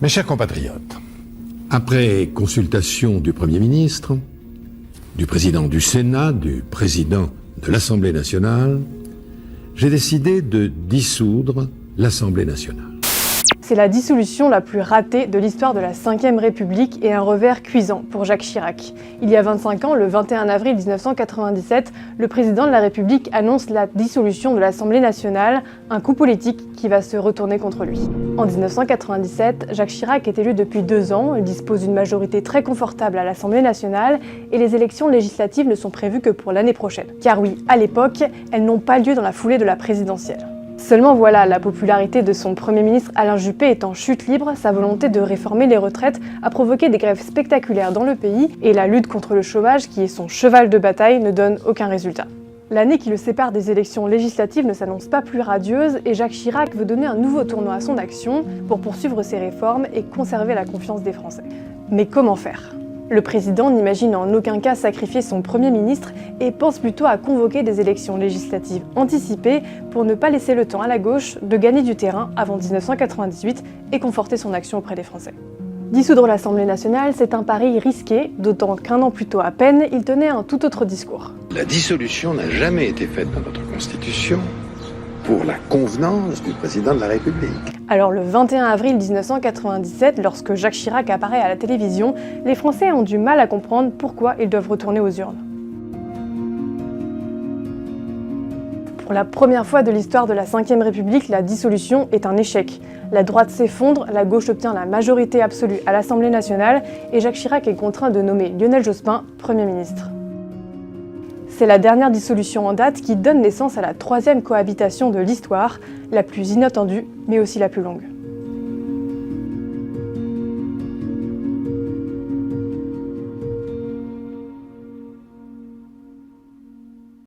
Mes chers compatriotes, Après consultation du Premier ministre, du président du Sénat, du président de l'Assemblée nationale, j'ai décidé de dissoudre l'Assemblée nationale. C'est la dissolution la plus ratée de l'histoire de la Ve République et un revers cuisant pour Jacques Chirac. Il y a 25 ans, le 21 avril 1997, le président de la République annonce la dissolution de l'Assemblée nationale, un coup politique qui va se retourner contre lui. En 1997, Jacques Chirac est élu depuis 2 ans, il dispose d'une majorité très confortable à l'Assemblée nationale et les élections législatives ne sont prévues que pour l'année prochaine. Car oui, à l'époque, elles n'ont pas lieu dans la foulée de la présidentielle. Seulement voilà, la popularité de son Premier ministre Alain Juppé est en chute libre, sa volonté de réformer les retraites a provoqué des grèves spectaculaires dans le pays et la lutte contre le chômage, qui est son cheval de bataille, ne donne aucun résultat. L'année qui le sépare des élections législatives ne s'annonce pas plus radieuse et Jacques Chirac veut donner un nouveau tournant à son action pour poursuivre ses réformes et conserver la confiance des Français. Mais comment faire ? Le président n'imagine en aucun cas sacrifier son Premier ministre et pense plutôt à convoquer des élections législatives anticipées pour ne pas laisser le temps à la gauche de gagner du terrain avant 1998 et conforter son action auprès des Français. Dissoudre l'Assemblée nationale, c'est un pari risqué, d'autant qu'1 an plus tôt à peine, il tenait un tout autre discours. La dissolution n'a jamais été faite dans notre Constitution pour la convenance du président de la République. Alors le 21 avril 1997, lorsque Jacques Chirac apparaît à la télévision, les Français ont du mal à comprendre pourquoi ils doivent retourner aux urnes. Pour la première fois de l'histoire de la Ve République, la dissolution est un échec. La droite s'effondre, la gauche obtient la majorité absolue à l'Assemblée nationale et Jacques Chirac est contraint de nommer Lionel Jospin Premier ministre. C'est la dernière dissolution en date qui donne naissance à la 3e cohabitation de l'histoire, la plus inattendue mais aussi la plus longue.